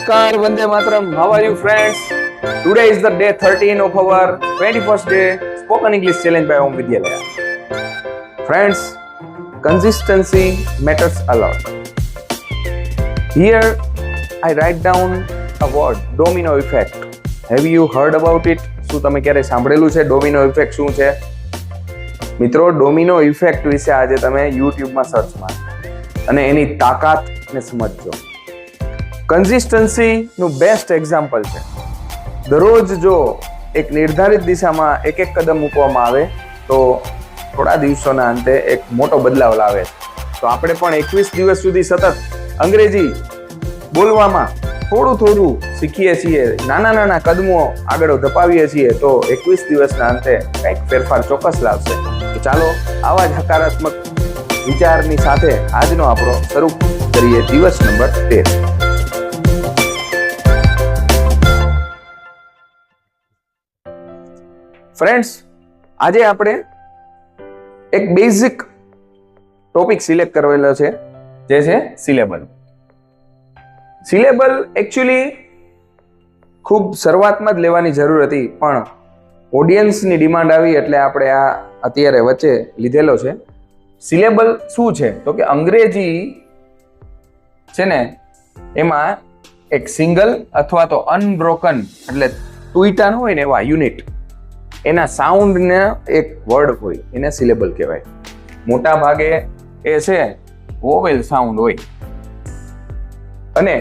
Namaskar, Vande Mataram. How are you, friends? Today is the day 13 of our 21st day Spoken English Challenge by Om Vidyalaya. Friends, consistency matters a lot. Here, I write down a word, domino effect. Have you heard about it? શું તમે ક્યારે સાંભળેલું છે domino effect શું છે? મિત્રો, domino effect વિશે આજે તમે યુટ્યુબમાં સર્ચ મારો અને એની તાકાતને સમજજો. કન્સિસ્ટન્સી નું બેસ્ટ એક્ઝામ્પલ છે. દરરોજ જો એક નિર્ધારિત દિશામાં એક કદમ મૂકવામાં આવે તો થોડા દિવસોના અંતે એક મોટો બદલાવ લાવે. તો આપણે પણ 21 દિવસ સુધી સતત અંગ્રેજી બોલવામાં થોડું શીખીએ છીએ, નાના કદમો આગળ ધપાવીએ છીએ, તો 21 દિવસના અંતે કંઈક ફેરફાર ચોક્કસ લાવશે. તો ચાલો આવા જ હકારાત્મક વિચારની સાથે આજનો આપણો શરૂ કરીએ દિવસ નંબર 13. ફ્રેન્ડ્સ, આજે આપણે એક બેઝિક ટોપિક સિલેક્ટ કરેલો છે, જે છે સિલેબલ. સિલેબલ એકચ્યુઅલી ખૂબ શરૂઆતમાં જ લેવાની જરૂર હતી, પણ ઓડિયન્સની ડિમાન્ડ આવી એટલે આપણે આ અત્યારે વચ્ચે લીધેલો છે. સિલેબલ શું છે તો કે અંગ્રેજી છે ને, એમાં એક સિંગલ અથવા તો અનબ્રોકન એટલે તૂટ્યા ન હોય ને એવા યુનિટ, એના સાઉન્ડને એક વર્ડ હોય, એને સિલેબલ કહેવાય. મોટા ભાગે એ છે વોવેલ સાઉન્ડ હોય. અને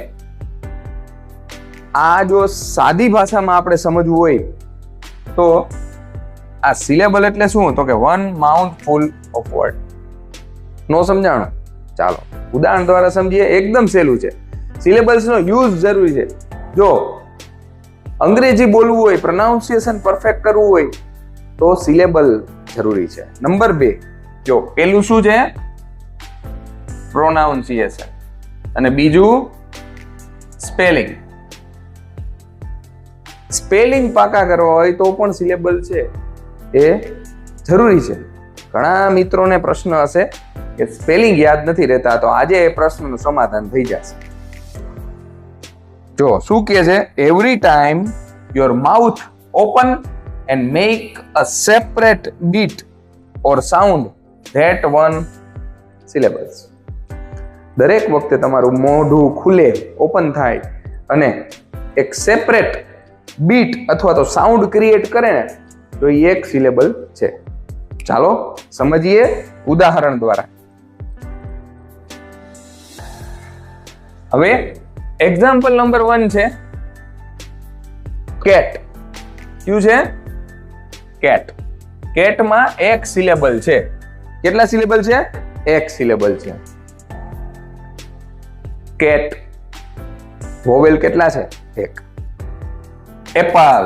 આ જો સાદી ભાષામાં આપણે સમજવું હોય તો આ સિલેબલ એટલે શું તો કે one mouthful of word. નો સમજાણો? ચાલો ઉદાહરણ દ્વારા સમજીએ. એકદમ સહેલું છે. સિલેબલ્સનો યુઝ જરૂરી છે. જો અંગ્રેજી બોલવું હોય, પ્રોનાઉન્સિએશન પરફેક્ટ કરવું હોય તો સિલેબલ જરૂરી છે. નંબર 2, જો પેલું શું છે? પ્રોનાઉન્સિએશન, અને બીજું સ્પેલિંગ. સ્પેલિંગ પાકા કરવા હોય તો પણ સિલેબલ છે એ જરૂરી છે. ઘણા મિત્રોને પ્રશ્ન હશે કે સ્પેલિંગ યાદ નથી રહેતા, તો આજે એ પ્રશ્નનું સમાધાન થઈ જશે. જો શું કહે છે? Every time your mouth open and make a separate beat or sound that one syllables. દરેક વખતે તમારું મોઢું ખુલે, ઓપન થાય અને એક સેપરેટ બીટ અથવા તો સાઉન્ડ ક્રિએટ કરે ને, તો એ એક સિલેબલ છે. ચાલો સમજીએ ઉદાહરણ દ્વારા. હવે એક્ઝામ્પલ નંબર 1 છે કેટ. શું છે? કેટ. કેટમાં એક સિલેબલ છે. કેટલા સિલેબલ છે? એક સિલેબલ છે. કેટ વોવેલ કેટલા છે? એક. એપલ.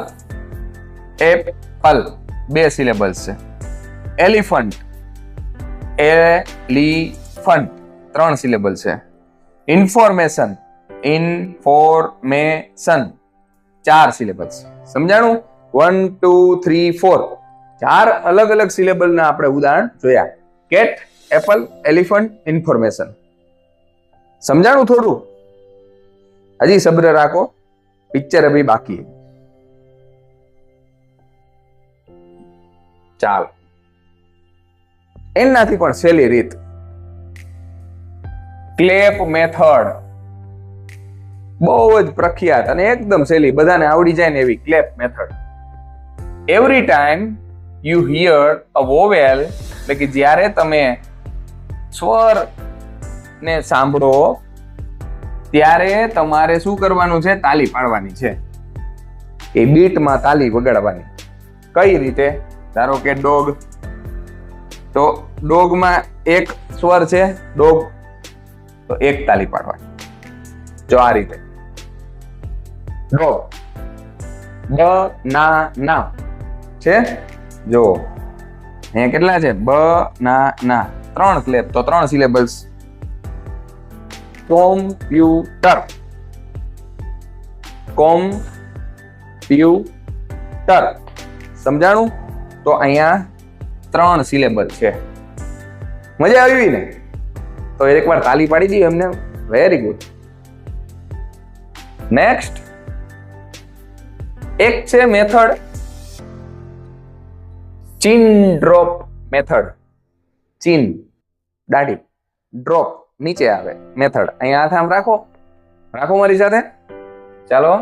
એપલ 2 સિલેબલ્સ છે. એલિફન્ટ. એલિફન્ટ 3 સિલેબલ છે. ઇન્ફોર્મેશન. ઇન્ફોર્મેશન 4 સિલેબલ્સ. સમજાણું? 1 2 3 4 4 અલગ અલગ સિલેબલના આપણે ઉદાહરણ જોયા. Cat, Apple, elephant, information. સમજાણું? થોડું હજી સબ્ર રાખો, પિક્ચર અભી બાકી. ચાલ એનાથી પણ સહેલી રીત, ક્લેપ મેથડ. બહુ જ પ્રખ્યાત અને એકદમ સહેલી, બધાને આવડી જાય ને એવી clap method. Every time you hear a vowel, એટલે કે જ્યારે તમે સ્વર ને સાંભળો ત્યારે તમારે શું કરવાનું છે? તાલી પાડવાની છે. એ બીટમાં તાલી વગાડવાની. કઈ રીતે? ધારો કે ડોગ, તો ડોગમાં એક સ્વર છે ડોગ, તો એક તાલી પાડવાની. જો આ રીતે ડોગ, બ ના છે. જો અહીંયા કેટલા છે? બ ના 3 ક્લેપ, તો 3 સિલેબલ્સ. કોમ્પ્યુટર. કોમ્પ્યુટર. સમજાણું? તો અહીંયા 3 સિલેબલ છે. મજા આવી ને? તો એકવાર તાલી પાડી દઈએ એમને. Very good. નેક્સ્ટ એક છે મેથડ ચીન ડ્રોપ મેથડ. ચીન દાઢી, ડ્રોપ નીચે આવે મેથડ. અહીંયા હાથ આમ રાખો મારી સાથે. ચાલો,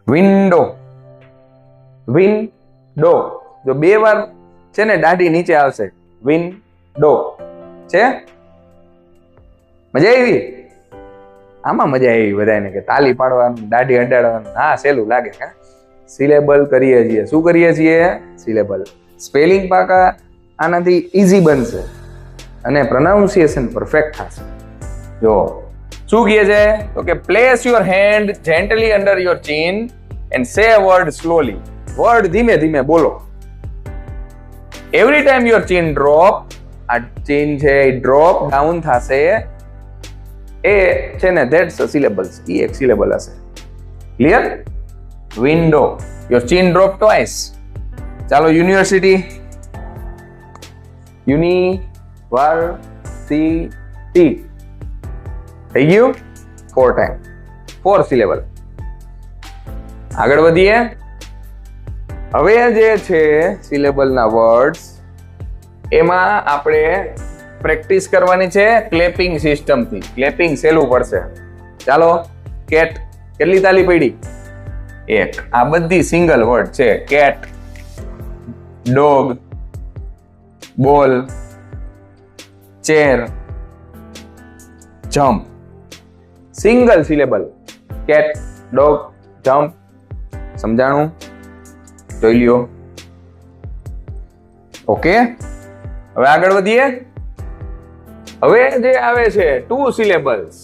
વિન્ડો, વિન્ડો. જો 2 વાર છે ને દાઢી નીચે આવશે. વિન્ડો છે. મજા આવી? આમાં મજા આવી બધાને કે તાલી પાડવાનું, દાઢી અડાડવાનું. હા, સહેલું લાગે. હા, સિલેબલ કરીએ છીએ. શું કરીએ છીએ? સિલેબલ. સ્પેલિંગ પાકા આનાથી ઈઝી બનશે અને પ્રોનાઉન્સિએશન પરફેક્ટ થશે. જો શું કહે છે તો કે place your hand gently under your chin and say a word slowly. Word ધીમે ધીમે બોલો. Every time your chin drop, આ ચીન છે એ ડ્રોપ ડાઉન થશે. એ છે ને ધેટ્સ અ સિલેબલ્સ. એ એક સિલેબલ હશે. Clear? Window, your chin drop twice. ચાલો, યુનિવર્સિટી, યુનિવર્સિટી થઈ ગયું 4 ટાઈમ, 4 સિલેબલ. આગળ વધીએ. હવે જે છે સિલેબલના વર્ડ્સ, એમાં આપણે પ્રેક્ટિસ કરવાની છે ક્લેપિંગ સિસ્ટમથી. ક્લેપિંગ સહેલું પડશે. ચાલો, કેટ, કેટલી તાલી પડી? 1. આ બધી સિંગલ વર્ડ છે. કેટ, ડોગ, બોલ, chair, jump. Single syllable. Cat, dog, jump. સમજાણું? જોઈ લ્યો. ઓકે, હવે આગળ વધીએ. હવે જે આવે છે 2 સિલેબલ્સ.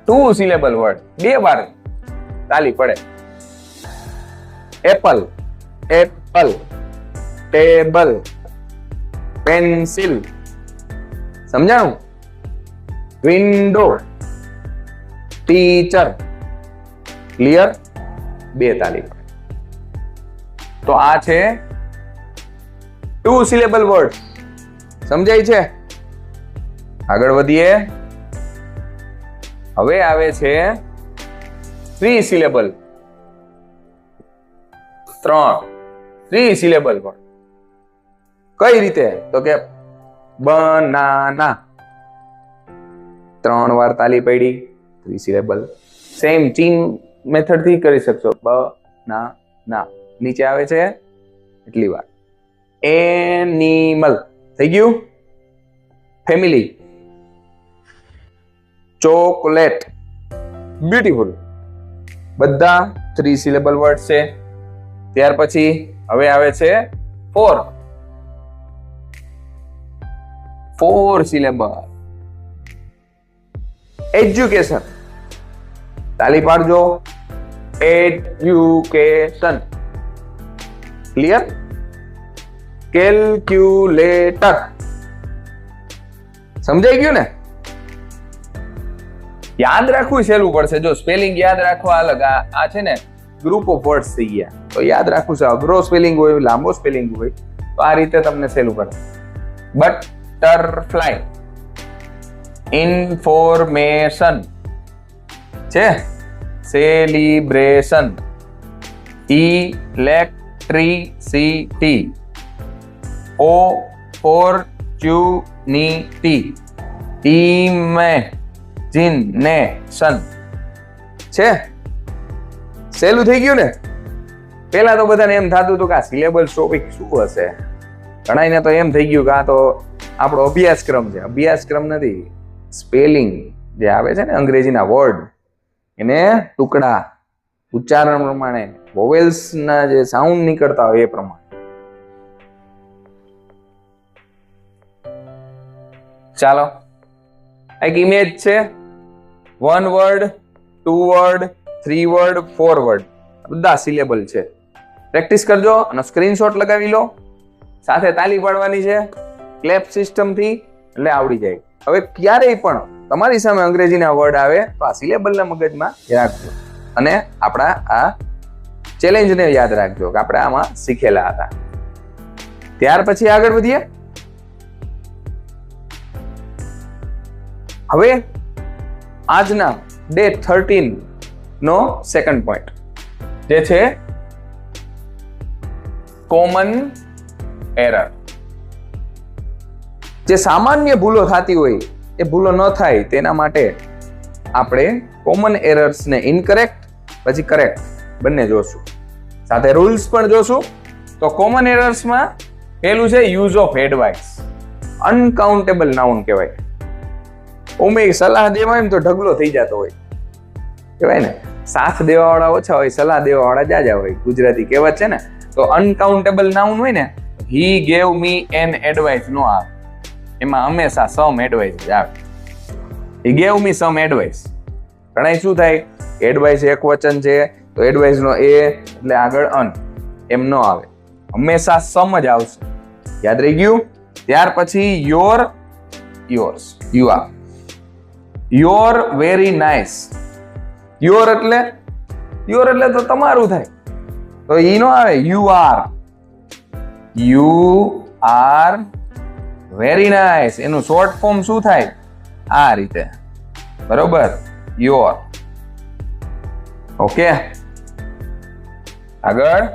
2 સિલેબલ વર્ડ 2 વાર તાલી પડે. Apple, apple, table, pencil. સમજાણું? Window, teacher. ક્લિયર? 2 તાલી પડે. તો આ છે 2 સિલેબલ વર્ડ. સમજાય છે? આગળ વધીએ. હવે આવે છે 3 સિલેબલ. 3 syllable word. કઈ રીતે? તો કે બનાના. 3 વાર તાલી પડી. 3 સિલેબલ. સેમ ચીન મેથડ થી કરી શકશો. બનાના નીચે આવે છે એટલી વાર. એનિમલ થઈ ગયું. Family, chocolate. બ્યુટીફુલ. બધા 3 સિલેબલ વર્ડ છે. ત્યાર પછી હવે આવે છે 4 સિલેબલ. એજ્યુકેશન. તાલી પાડજો. એજ્યુકેશન. ક્લિયર? કેલ્ક્યુલેટર. સમજાઈ ગયું ને? યાદ રાખવું સહેલું પડશે. જો સ્પેલિંગ યાદ રાખવા અલગ, આ છે ને ગ્રુપ ઓફ વર્ડ્સ થઈ ગયા, તો યાદ રાખવું છે. અઘરો સ્પેલિંગ હોય, લાંબો સ્પેલિંગ હોય, તો આ રીતે તમને સહેલું પડે. બટરફ્લાય. ઇન્ફોર્મેશન છે. સેલિબ્રેશન. ઇલેક્ટ્રિસિટી. ઓપોર્ચ્યુનિટી. ઇમેજિનેશન છે. સહેલું થઈ ગયું ને? પેલા તો બધાને એમ થતું હતું કે આ સિલેબલ ટોપિક શું હશે. ઘણાને તો એમ થઈ ગયું કે આ તો આપણો અભ્યાસક્રમ છે. અભ્યાસક્રમ નથી. સ્પેલિંગ જે આવે છે ને અંગ્રેજીના વર્ડ, એને ટુકડા, ઉચ્ચારણ પ્રમાણે, વોવેલ્સ ના જે સાઉન્ડ નીકળતા હોય એ પ્રમાણે. ચાલો, એક ઇમેજ છે. 1 વર્ડ, 2 વર્ડ, 3 વર્ડ, 4 વર્ડ. બધા સિલેબલ છે. પ્રેક્ટિસ કરજો અને સ્ક્રીનશોટ લગાવી લો. સાથે તાલી પાડવાની છે ક્લેપ સિસ્ટમથી, એટલે આવડી જાય. હવે ક્યારેય પણ તમારી સામે અંગ્રેજીના વર્ડ આવે તો આ સિલેબલના મગજમાં રાખજો અને આપણા આ ચેલેન્જને યાદ રાખજો કે આપણે આમાં શીખેલા હતા. ત્યાર પછી આગળ વધીએ. હવે આજના ડે 13 નો સેકન્ડ પોઈન્ટ જે છે કોમન એરર. જે સામાન્ય ભૂલો થતી હોય એ ભૂલો ન થાય તેના માટે આપણે કોમન એરર્સને ઇનકરેક્ટ પછી કરેક્ટ બંને જોશું, સાથે રૂલ્સ પણ જોશું. તો કોમન એરર્સમાં પહેલું છે use of advice. Uncountable noun કહેવાય. ઉમે સલાહ દેવા એમ તો ઢગલો થઈ જતો હોય કહેવાય ને, સાથ દેવાવાળા ઓછા હોય, સલાહ દેવાવાળા જાજા હોય, ગુજરાતી કહેવત છે ને. તો અનકાઉન્ટેબલ નાઉન હોય ને, he gave me an advice નો આવે, એમાં હંમેશા સમ એડવાઇસ જ આવે. He gave me some advice. ઘણા શું થાય, એડવાઇસ એક વચન છે તો એડવાઇસ નો એ એટલે આગળ અન એમ ન આવે, હંમેશા સમ જ આવશે. યાદ રહી ગયું? ત્યાર પછી your, yours, you are. Your very nice. Your એટલે તો તમારું થાય, તો ઈ નો આવે, you are. You are very nice. એનું શોર્ટ ફોર્મ શું થાય? આ રીતે, બરોબર, યોર. ઓકે, આગળ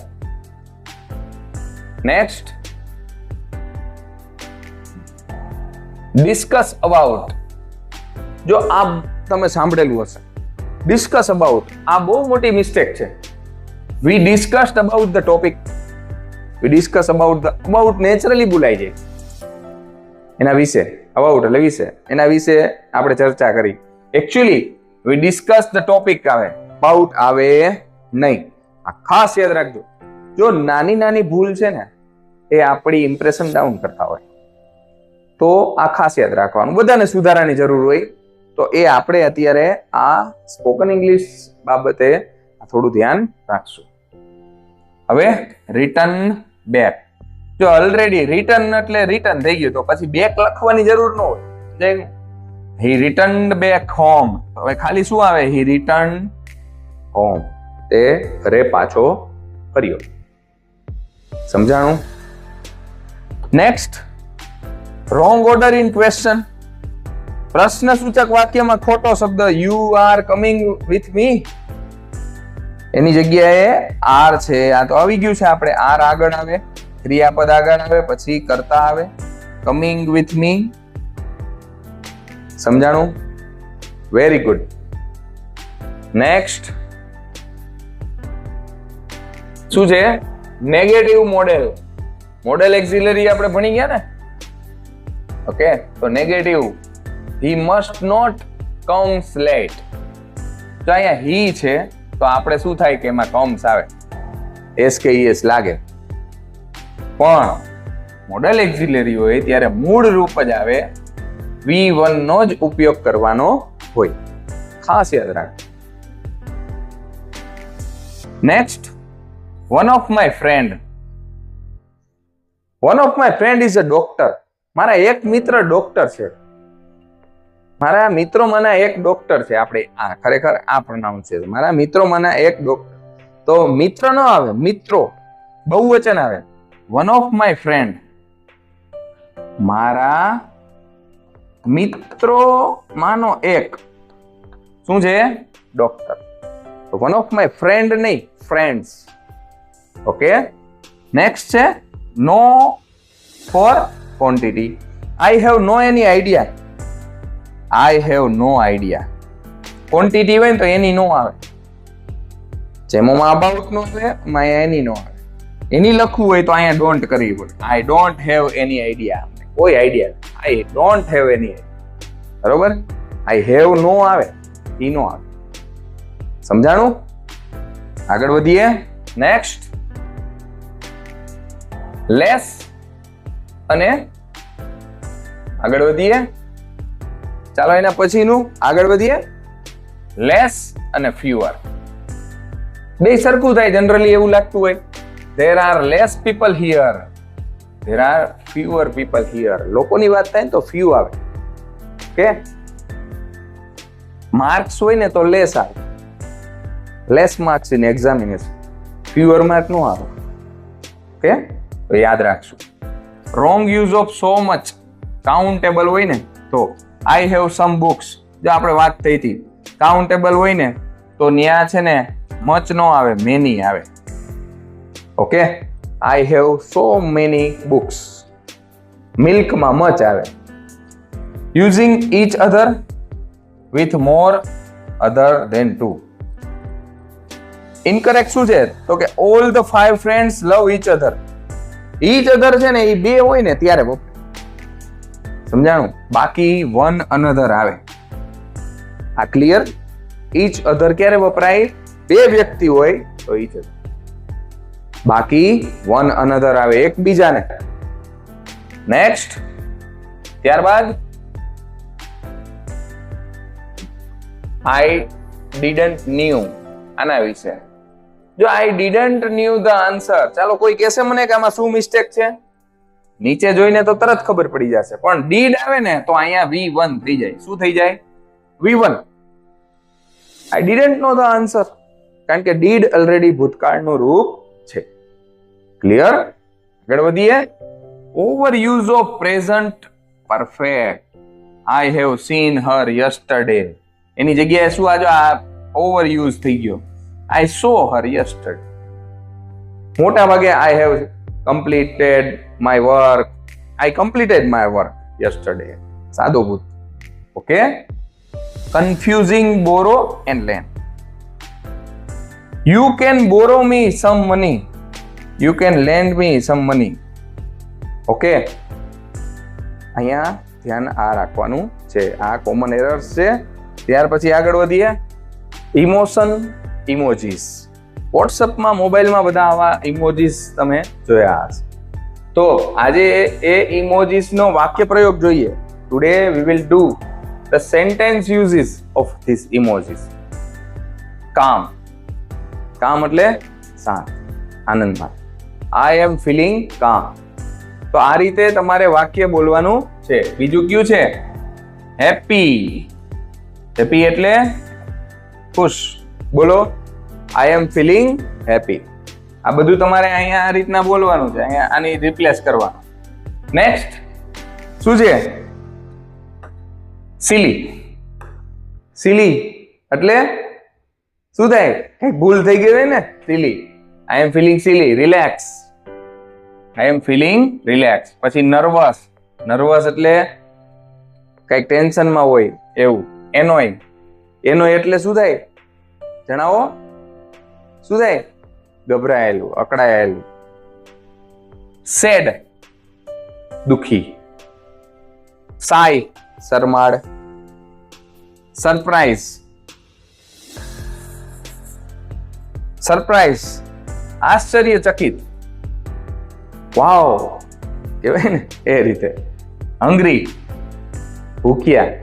નેક્સ્ટ, ડિસ્કસ અબાઉટ. જો આ તમે સાંભળેલું હશે, ડિસ્કસ અબાઉટ, આ બહુ મોટી મિસ્ટેક છે. We discussed about the topic. We discuss about the, about naturally બોલાય છે એના વિશે, અબાઉટ એટલે વિશે, એના વિશે આપણે ચર્ચા કરી. Actually we discuss the topic આવે, અબાઉટ આવે નહીં. આ ખાસ યાદ રાખજો. જો નાની નાની ભૂલ છે ને એ આપણી ઇમ્પ્રેશન ડાઉન કરતા હોય તો આ ખાસ યાદ રાખવાનું. બધાને સુધારાની જરૂર હોય તો એ આપણે અત્યારે આ સ્પોકન ઇંગ્લિશ બાબતે થોડું ધ્યાન રાખશું. હવે રિટર્ન બેક. જો ઓલરેડી રિટર્ન એટલે રિટર્ન થઈ ગયું તો પછી બેક લખવાની જરૂર ન હોય. He returned back home. હવે ખાલી શું આવે? He return home. તે ઘરે પાછો ફર્યો. સમજાણું? Next, wrong order in question. પ્રશ્ન સૂચક વાક્યમાં ખોટો શબ્દ you are coming with me એની જગ્યાએ આર છે. આ તો આવી ગયું છે, આપણે આર આગળ આવે, ક્રિયાપદ આગળ આવે, પછી કરતા આવે, કમિંગ વિથ મી. સમજાણું? Very good. નેક્સ્ટ શું છે? Negative model. મોડેલ એક્ઝિલરી આપણે ભણી ગયા ને. ઓકે, તો negative, he must not comes late. તો અહીંયા he છે તો આપણે શું થાય કે એમાં comes આવે, s કે es લાગે. પણ મોડેલ એક્ઝિલરી હોય ત્યારે મૂળ રૂપ જ આવે, V1 નો જ ઉપયોગ કરવાનો હોય. ખાસ યાદ રાખ. Next, one of my friend. one of my friend is a doctor. મારા એક મિત્ર ડોક્ટર છે. મારા મિત્રોમાંના એક ડોક્ટર છે. આપણે આ ખરેખર આ પ્રોનાઉન્સ છે, મારા મિત્રોમાંના એક ડોક્ટર. તો મિત્ર ન આવે, મિત્રો, બહુવચન આવે. one of my friend, મારા મિત્રોમાંનો એક શું છે? ડોક્ટર. તો one of my friend નહીં, friends. ઓકે, નેક્સ્ટ છે no for quantity. I have no any idea. I have no idea. Quantity હોય ને તો એની નો આવે. જેમાં અબાઉટ નો છે એમાં એની નો આવે. એની લખવું હોય તો અહીંયા ડોન્ટ કરવી પડે. I don't have any idea. કોઈ idea. I don't have any idea. બરોબર? I have no આવે, ઈ નો આવે. સમજાણું? આગળ વધીએ. નેક્સ્ટ, લેસ અને આગળ વધીએ. ચાલો એના પછીનું આગળ વધીએ. લેસ અને ફ્યુઅર. બે સરખું થાય જનરલી, એવું લાગતું હોય. There are less people here. There are fewer people here. લોકોની વાત થાય ને તો few આવે. ઓકે, માર્ક્સ હોય ને તો લેસ આવે. Less marks in examination. fewer mark નો આવે. ઓકે, તો યાદ રાખશું. Wrong use of so much. Countable હોય ને તો I have some books. જો આપણે વાત થઈ હતી કાઉન્ટેબલ હોય ને તો ન્યા છે ને મચ નો આવે, મેની આવે. Okay, I have so many books. મિલ્કમાં મચ આવે. Using each other with more other than two. Incorrect શું છે તો કે all the 5 friends love each other. Each other છે ને એ બે હોય ને ત્યારે સમજાણું, બાકી વન અનધર આવે. આ ક્લિયર? ઈચ અધર ક્યારે વપરાય? બે વ્યક્તિ હોય તો ઈચ અધર, બાકી વન અનધર આવે, એકબીજાને. નેક્સ્ટ, ત્યારબાદ આઈ ડીડન્ટ ન્યુ. આના વિશે જો આઈ ડીડન્ટ ન્યુ ધ આન્સર, ચાલો કોઈ કહેશે મને કે આમાં શું મિસ્ટેક છે? નીચે જોઈને તો તરત ખબર પડી જશે, પણ ડીડ આવે ને તો અહીંયા V1 થઈ જાય. શું થઈ જાય? V1. I didn't know the answer, કારણ કે ડીડ ઓલરેડી ભૂતકાળનું રૂપ છે. ક્લિયર? આગળ વધીએ. Over use of present perfect. I have seen her yesterday. એની જગ્યાએ શું આજો આ ઓવર યુઝ થઈ ગયો. I saw her yesterday. મોટા ભાગે I have completed my work. I completed my work yesterday. સાદો ભૂત. Okay. Confusing borrow and lend. You can borrow me some money. You can lend me some money. Okay, અહીંયા ધ્યાન આ રાખવાનું છે. આ કોમન એરર્સ છે. ત્યાર પછી આગળ વધીએ. Emotion emojis. વોટ્સઅપમાં, મોબાઈલમાં બધા આવા ઇમોજીસ તમે જોયા હશે. તો આજે એ ઇમોજીસનો વાક્ય પ્રયોગ જોઈએ. Today we will do the sentence uses of this emojis. કામ. કામ એટલે શાંત, આનંદમાં. આઈ એમ ફીલિંગ કામ. તો આ રીતે તમારે વાક્ય બોલવાનું છે. બીજું કયું છે? હેપી. હેપી એટલે ખુશ. બોલો, આઈ એમ ફીલિંગ હેપી. આ બધું તમારે અહીંયા આ રીતના બોલવાનું છે. અહીંયા આની રિપ્લેસ કરવાનું. નેક્સ્ટ શું છે? સિલી. સિલી એટલે શું થાય? કઈ ભૂલ થઈ ગઈ હોય ને, સિલી. આઈ એમ ફીલિંગ સિલી. રિલેક્સ. આઈ એમ ફીલિંગ રિલેક્સ. પછી નર્વસ. નર્વસ એટલે કઈક ટેન્શનમાં હોય એવું. એનોય. એનોય એટલે શું થાય? જણાવો. શું થાય? ગભરાયેલું, અકળાયેલું. સેડ દુખી. સાય શરમાળ. સરપ્રાઈઝ. સરપ્રાઈઝ આશ્ચર્યચકિત. વાવ કહેવાય ને એ રીતે. હંગ્રી ભૂખ્યા.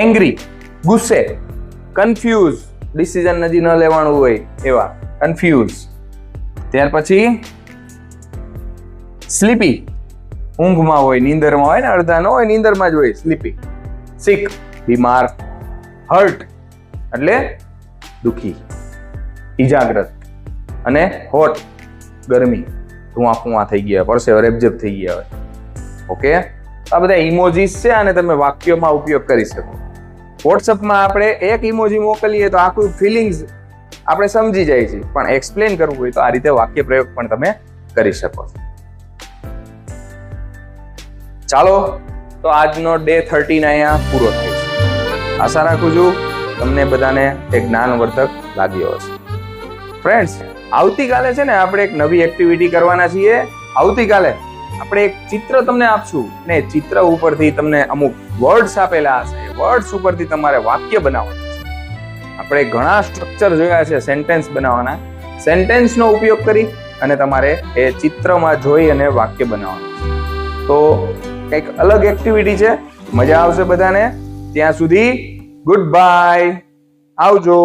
એંગ્રી ગુસ્સે. કન્ફ્યુઝ ડિસિઝન હજી ન લેવાનું હોય એવા. કન્ફ્યુઝ. ત્યાર પછી સ્લીપી. ઊંઘમાં હોય, નીંદરમાં હોય ને, અડધા ન હોય, નીંદરમાં જ હોય. સ્લીપી. સિક બીમાર. હર્ટ એટલે દુખી, ઈજાગ્રસ્ત. અને હોટ ગરમી, ધુઆ ફુઆ થઈ ગયા, પરસેવો રેબઝેબ થઈ ગયા હોય. ઓકે, આ બધા ઇમોજીસ છે અને તમે વાક્યોમાં ઉપયોગ કરી શકો. વોટ્સઅપમાં આપણે એક ઇમોજી મોકલીએ તો આખું ફિલિંગ્સ આપણે સમજી જાય છે, પણ એક્સપ્લેન કરવું હોય તો આ રીતે વાક્ય પ્રયોગ પણ તમે કરી શકો છો. ચાલો, તો આજનો ડે 13 અહીંયા પૂરો થાય છે. આશા રાખું છું તમને બધાને એક જ્ઞાનવર્ધક લાગ્યો હશે. ફ્રેન્ડ્સ, આવતીકાલે છે ને આપણે એક નવી એક્ટિવિટી કરવાના છીએ. આવતીકાલે આપણે એક ચિત્ર તમને આપશું ને ચિત્ર ઉપરથી તમને અમુક વર્ડ્સ આપેલા હશે. વર્ડ્સ ઉપરથી તમારે વાક્ય બનાવવાના છે. આપણે ઘણા સ્ટ્રક્ચર જોયા છે સેન્ટેન્સ બનાવવાના. સેન્ટેન્સનો ઉપયોગ કરી અને તમારે એ ચિત્રમાં જોઈ અને વાક્ય બનાવવાનું છે. તો કંઈક અલગ એક્ટિવિટી છે, મજા આવશે બધાને. ત્યાં સુધી ગુડ બાય, આવજો.